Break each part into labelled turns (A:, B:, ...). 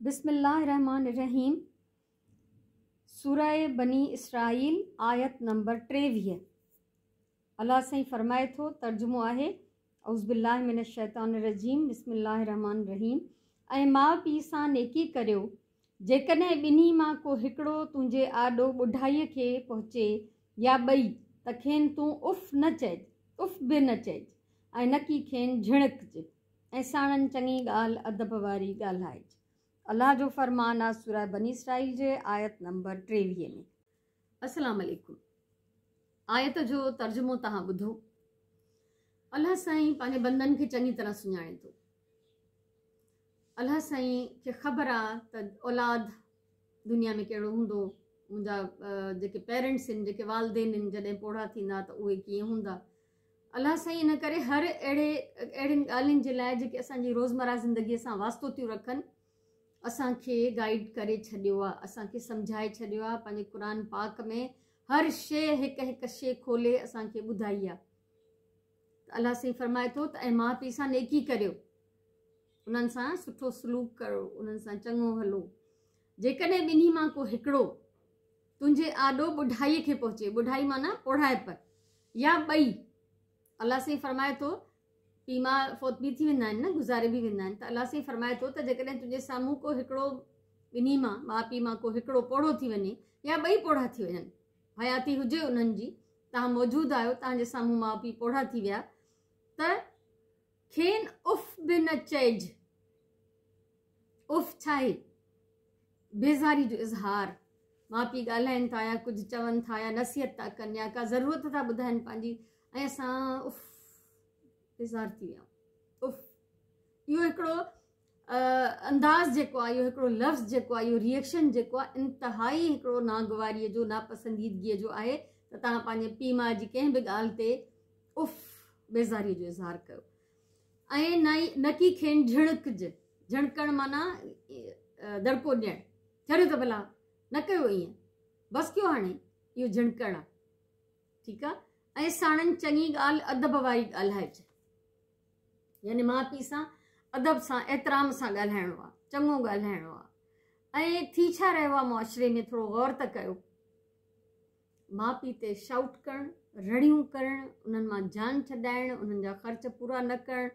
A: बिस्मिल्लाहिर्रहमानिर्रहीम। सूरह बनी इसराइल आयत नंबर 23। अल्लाह साईं फरमाए थो, तर्जुमो आहे औज़ुबिल्लाहि मिनश्शैतानिर्रजीम, बिस्मिल्लाहिर्रहमानिर्रहीम। ऐं माउ पीउ सां नेकी करियो, जेकॾहिं ॿिन्ही मां को हिकिड़ो तुंहिंजे आॾो ॿुढाईअ खे पहुचे या ॿई, त खेनि तूं उफ़ न चइजे, उफ़ बि न चइजे, ऐं न की खेनि झिणकजे, ऐं साणनि चङी ॻाल्हि अदब वारी ॻाल्हाइजे। अल्लाह जो फरमान आहे सूरह बनी इसराइल जे आयत नंबर 23 में। अस्सलाम वालेकुम। आयत जो तर्जुमो तव्हां ॿुधो। अल्लाह साईं पंहिंजे बंदनि खे चङी तरह सुञाणे थो। अल्लाह साईं खे ख़बर आहे त औलाद दुनिया में कहिड़ो हूंदो, मुंहिंजा जेके पेरेंट्स आहिनि, जेके वालदेन आहिनि, जॾहिं पोड़ा थींदा त उहे कीअं हूंदा। अल्लाह साईं इन करे हर अहिड़ियुनि ॻाल्हियुनि जे लाइ जेके असांजी रोज़मर्रा ज़िंदगीअ सां वास्तो थियूं रखनि, असांखे गाइड करे छॾियो आहे, असांखे सम्झाए छॾियो आहे। पंहिंजे क़ुर पाक में हर शइ हिकु हिकु शइ खोले असांखे ॿुधाई आहे। अल्लाह साईं फरमाए थो त ऐं माउ पीउ सां नेकी करियो, उन्हनि सां सुठो सलूक करो, उन्हनि सां चङो हलो। जेकॾहिं ॿिन्ही मां को हिकिड़ो तुंहिंजे आॾो ॿुढाईअ खे पहुचे, ॿुढाई माना पोढ़ाइप, या ॿई। अल्लाह साईं फरमाए थो, पीउ माउ फोत बि थी वेंदा आहिनि न, गुज़ारे बि वेंदा आहिनि, त अल्लाह साईं फरमाए थो त जेकॾहिं तुंहिंजे साम्हूं को हिकिड़ो ॿिन्ही मां, माउ पीउ मां को हिकिड़ो पोढ़ो थी वञे या ॿई पोढ़ा थी वञनि, हयाती हुजे उन्हनि जी, तव्हां मौजूदु आहियो, तव्हांजे साम्हूं माउ पीउ पोढ़ा थी विया, त खेनि उफ़ बि न चइजे। उफ़ छा आहे? बेज़ारी जो इज़हार। माउ पीउ ॻाल्हाइनि था या कुझु चवनि था या नसीहत था कनि या का ज़रूरत था ॿुधाइनि पंहिंजी, ऐं असां उफ़ बेज़ार थी विया। उफ़ इहो हिकिड़ो अंदाज़ जेको आहे, इहो हिकिड़ो लफ़्ज़ जेको आहे, इहो रिएक्शन जेको आहे, इंतिहाई हिकिड़ो नागवारीअ जो, नापसंदीदगीअ जो आहे त तव्हां पंहिंजे पीउ माउ जी कंहिं बि ॻाल्हि ते उफ़ बेज़ारीअ जो इज़हार कयो। ऐं न की खेनि झिणकजे। झिणकणु माना दड़को ॾियणु, छॾियो त भला, न कयो ईअं, बसि कयो हाणे, इहो झिणकणु आहे। ठीकु आहे। ऐं साणनि चङी ॻाल्हि अदब वारी ॻाल्हाइजे, यानी माउ पीउ सां अदब सां, एतिराम सां ॻाल्हाइणो आहे, चङो ॻाल्हाइणो आहे। ऐं थी छा रहियो आहे मुआशिरे में, थोरो गौर त कयो। माउ पीउ ते शाउट करणु, रड़ियूं करणु, उन्हनि मां जान छॾाइणु, उन्हनि जा ख़र्च पूरा न करणु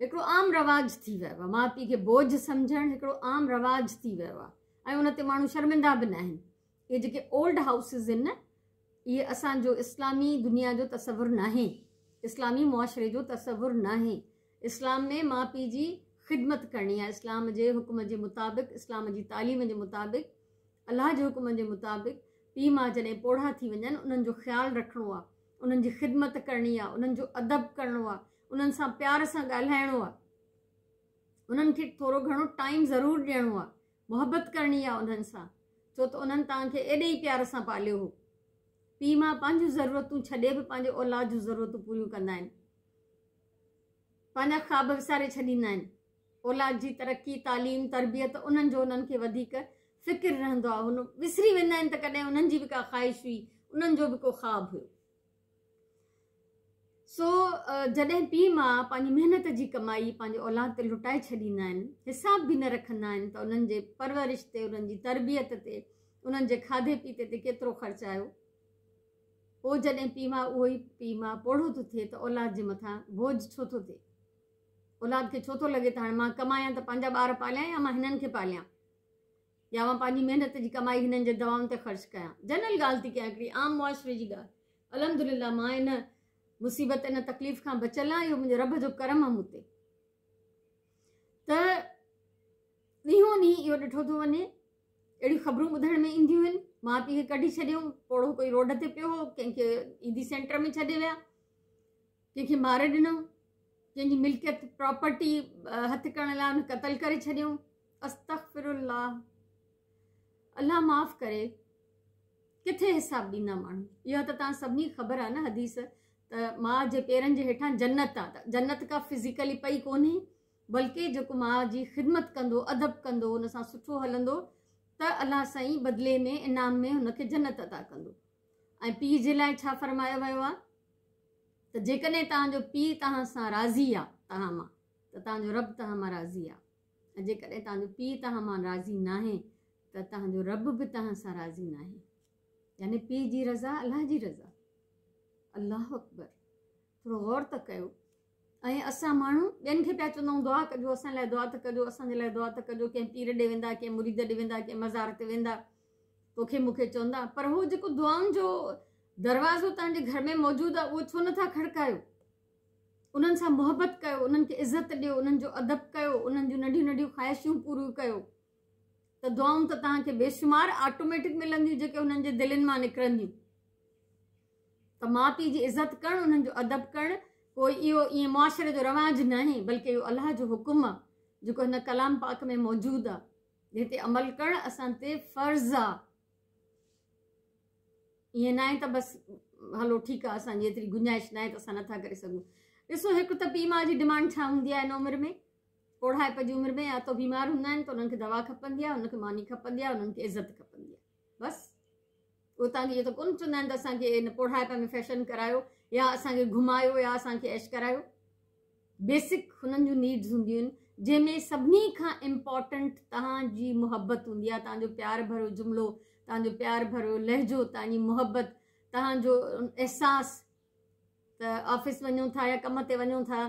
A: हिकिड़ो आम रवाज थी वियो आहे। माउ पीउ खे बोझ सम्झणु हिकिड़ो आम रवाज थी वियो आहे, ऐं उन ते माण्हू शर्मिंदा बि न आहिनि। इहे जेके ओल्ड हाउसिस आहिनि न, इहे असांजो इस्लामी दुनिया जो तसवुरु न आहे, इस्लामी मुआशिरे जो तसवुरु न आहे। इस्लाम में माउ पीउ जी ख़िदमत करणी आहे, इस्लाम जे हुकुम जे मुताबिक़, इस्लाम जी तालीम जे मुताबिक़, अलाह जे हुकुम जे मुताबिक़ पीउ माउ जॾहिं पोढ़ा थी वञनि, उन्हनि जो ख़्यालु रखिणो आहे, उन्हनि जी ख़िदमत करणी आहे, उन्हनि जो अदब करिणो आहे, उन्हनि सां प्यार सां ॻाल्हाइणो आहे, उन्हनि खे थोरो घणो टाइम ज़रूरु ॾियणो आहे, मुहबत करणी आहे उन्हनि सां, छो त उन्हनि तव्हांखे एॾे ई प्यार सां पालियो हो। पीउ माउ पंहिंजूं ज़रूरतूं छॾे बि पंहिंजे औलाद जूं ज़रूरतूं पूरियूं कंदा आहिनि, पंहिंजा ख़्वाब विसारे छॾींदा आहिनि। औलाद जी तरक़ी, तालीम, तरबियत, उन्हनि जो उन्हनि खे वधीक फ़िक्र रहंदो आहे। हुन विसरी वेंदा आहिनि त कॾहिं उन्हनि जी बि का ख़्वाहिश हुई, उन्हनि जो बि को ख़्वाबु हुयो। सो जॾहिं पीउ माउ पंहिंजी महिनत जी कमाई पंहिंजे औलाद ते लुटाए छॾींदा आहिनि, हिसाब बि न रखंदा आहिनि त उन्हनि जे परवरिश ते, उन्हनि जी तरबियत ते, उन्हनि जे खाधे पीते ते केतिरो ख़र्चु आयो, पोइ जॾहिं पीउ माउ, उहो ई पीउ माउ पोढ़ो थो थिए त औलाद जे मथां बोझ छो थो थिए? औलाद खे छो थो लॻे त हाणे मां कमायां त पंहिंजा ॿार पालियां, या मां हिननि खे पालियां, या मां पंहिंजी महिनत जी कमाई हिननि जे दवाउनि ते ख़र्चु कयां। जनरल ॻाल्हि थी कयां, हिकिड़ी आम मुआशिरे जी ॻाल्हि। अल्हम्दुलिल्लाह मां इन मुसीबत, इन तकलीफ़ खां बचियलु आहियां, इहो मुंहिंजे रब जो करम आहे मूं ते। त ॾींहों ॾींहुं इहो ॾिठो थो वञे, अहिड़ियूं ख़बरूं ॿुधण में ईंदियूं आहिनि, माउ पीउ खे कढी छॾियऊं, पोढ़ो कोई रोड ते पियो हो, कंहिंखे ईदी सेंटर में छॾे विया, कंहिंखे मारे ॾिनऊं, कंहिंजी मिल्कियत प्रॉपर्टी हथु करण लाइ हुन क़तल करे छॾियऊं। अस्तग़फिरुल्लाह, अल्लाह माफ़ करे, किथे हिसाब ॾींदा माण्हू? इहा त तव्हां सभिनी ख़बर आहे न हदीस, त माउ जे पेरनि जे हेठां जन्नत आहे। त जन्नत का फिज़िकली पई कोन्हे, बल्कि जेको माउ जी ख़िदमत कंदो, अदब कंदो, हुन सां सुठो हलंदो, त अल्लाह साईं बदिले में, इनाम में हुनखे जन्नत अता कंदो। ऐं पीउ जे लाइ छा फरमायो वियो आहे त जेकॾहिं तव्हांजो पीउ तव्हां सां राज़ी आहे, तव्हां मां, त तव्हांजो रब तव्हां मां राज़ी आहे। ऐं जेकॾहिं तव्हांजो पीउ तव्हां मां राज़ी न आहे त तव्हांजो रब बि तव्हां सां राज़ी न आहे। यानी पीउ जी रज़ा अलाह जी रज़ा। अलाह अकबर, थोरो गौर त कयो। ऐं असां माण्हू ॿियनि खे पिया चवंदा आहियूं दुआ कजो, असां लाइ दुआ त कजो, असांजे लाइ दुआ त कजो। कंहिं पीर ॾे वेंदा, कंहिं मुरीद ॾे वेंदा, कंहिं मज़ार ते वेंदा, तोखे मूंखे चवंदा, पर उहो जेको दुआउनि जो दरवाज़ो तव्हांजे घर में मौजूदु आहे उहो छो नथा खड़कायो? उन्हनि सां मुहबत कयो, उन्हनि खे इज़त ॾियो, उन्हनि जो अदब कयो, उन्हनि जूं नंढियूं नंढियूं ख़्वाहिशूं पूरियूं कयो, त दुआऊं त तव्हांखे बेशुमार ऑटोमेटिक मिलंदियूं जेके उन्हनि जे दिलनि मां निकिरंदियूं। त माउ पीउ जी इज़त करणु, उन्हनि जो अदब करणु कोई इहो ईअं मुआशरे जो रवाज़ न आहे, बल्कि इहो अलाह जो हुकुम आहे जेको हिन कलाम पाक में मौजूदु आहे, जिते अमल करणु असां ते फ़र्ज़ु आहे। ईअं न आहे त बसि हलो ठीकु आहे, असांजी एतिरी गुंजाइश न आहे त असां नथा करे सघूं। ॾिसो, हिकु त पीउ माउ जी डिमांड छा हूंदी आहे हिन उमिरि में, पौढ़ाइप जी उमिरि में, या तो बीमार हूंदा आहिनि त उन्हनि खे दवा खपंदी आहे, उनखे मानी खपंदी आहे, उन्हनि खे इज़त खपंदी आहे, बसि। उहो तव्हांखे इहो त कोन चवंदा आहिनि त असांखे हिन पौढ़ाइप में फैशन करायो, या असांखे घुमायो, या असांखे ऐश करायो। बेसिक हुननि जूं नीड्स हूंदियूं आहिनि, जंहिंमें सभिनी खां इम्पॉर्टेंट तव्हांजी मुहबत हूंदी आहे, तव्हांजो प्यार भरियो जुमिलो, तव्हांजो प्यार भरियो लहजो, तव्हांजी मुहबत, तव्हांजो अहसासु। त ऑफिस वञूं था या कम ते वञूं था,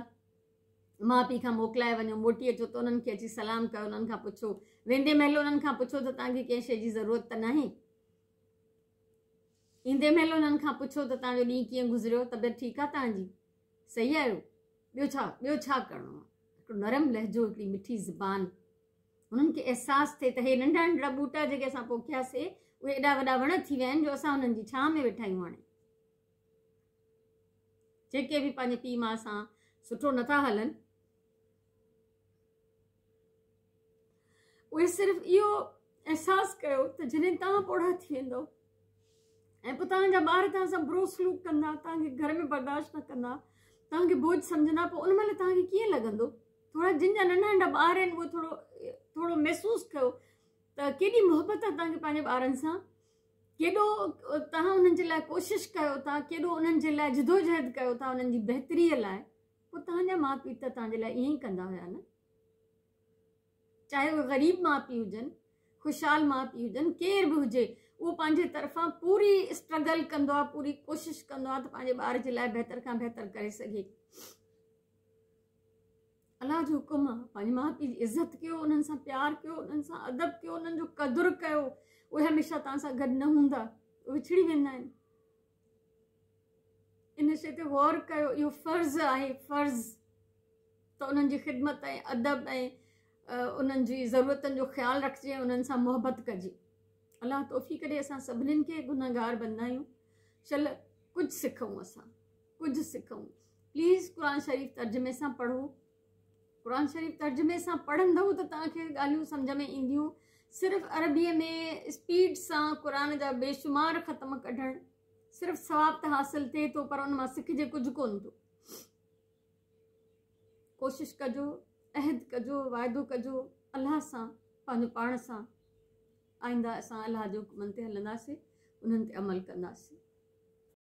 A: माउ पीउ खां मोकिलाए वञो, मोटी अचो त उन्हनि खे अची सलाम कयो, उन्हनि खां पुछो, वेंदे महिल उन्हनि खां पुछो त तव्हांखे कंहिं शइ जी ज़रूरत त न आहे, ईंदे महिल उन्हनि खां पुछो त तव्हांजो ॾींहुं कीअं गुज़रियो, तबियत ठीकु आहे तव्हांजी, सही आहियो, ॿियो छा करिणो आहे। हिकिड़ो नरम लहजो, हिकिड़ी मिठी ज़बान, हुननि खे अहसासु थिए त हे नंढा नंढा ॿूटा जेके असां पोखियासीं उहे एॾा वॾा वण थी विया आहिनि जो असां हुननि जी छांव में वेठा आहियूं। हाणे जेके बि पंहिंजे पीउ माउ सां सुठो नथा हलनि, उहे सिर्फ़ु इहो अहसासु कयो त जॾहिं तव्हां पौढ़ा थी वेंदव ऐं पोइ तव्हांजा ॿार तव्हां सां बुरो सलूक कंदा, तव्हांखे घर में बर्दाश्त न कंदा, तव्हांखे बोझ सम्झंदा, पोइ उन महिल तव्हांखे कीअं लॻंदो? थोरा जिन जा नंढा नंढा ॿार आहिनि उहे थोरो महसूसु कयो त केॾी मुहबत आहे तव्हांखे पंहिंजे ॿारनि सां, केॾो तव्हां उन्हनि जे लाइ कोशिशि कयो था, केॾो उन्हनि जे लाइ जिदोजहद कयो था उन्हनि जी बहितरीअ लाइ। पोइ तव्हांजा माउ पीउ त तव्हांजे लाइ ईअं ई कंदा हुया न, चाहे उहे ग़रीब माउ पीउ हुजनि, ख़ुशहाल माउ पीउ हुजनि, केर बि हुजे, उहो पंहिंजे तरफ़ां पूरी स्ट्रगल कंदो आहे, पूरी कोशिशि कंदो आहे त पंहिंजे ॿार जे लाइ बहितर खां बहितर करे सघे। अलाह जो हुकुम आहे, पंहिंजे माउ पीउ जी इज़त कयो, उन्हनि सां प्यारु कयो, उन्हनि सां अदब कयो, उन्हनि जो क़दुरु कयो। उहे हमेशह तव्हां सां गॾु न हूंदा, उहे विछड़ी वेंदा आहिनि। इन शइ ते गौर कयो, इहो फ़र्ज़ु आहे, फ़र्ज़ु त उन्हनि जी ख़िदमत ऐं अदब ऐं उन्हनि जी ज़रूरतनि जो ख़्यालु रखिजे, उन्हनि सां मुहबत कजे। अलाह तौफ़ीक़ ॾे असां सभिनीनि खे, गुनहगार बंदा आहियूं, चल कुझु सिखूं, असां कुझु सिखूं। प्लीज़ क़ुर शरीफ़ तर्जुमे सां पढ़ो, क़ुर शरीफ़ तर्जुमे सां पढ़ंदव त तव्हांखे ॻाल्हियूं सम्झ में ईंदियूं। सिर्फ़ु अरबीअ में स्पीड सां क़ुर जा बेशुमार ख़तम कढणु, सिर्फ़ु सवाब त हासिलु थिए थो, पर उन मां सिखिजे कुझु कोन थो। कोशिशि कजो, अहद कजो, वाइदो कजो अलाह सां, पंहिंजो पाण सां, आईंदा असां अलाह जो हुकुमनि ते हलंदासीं, उन्हनि ते अमल कंदासीं।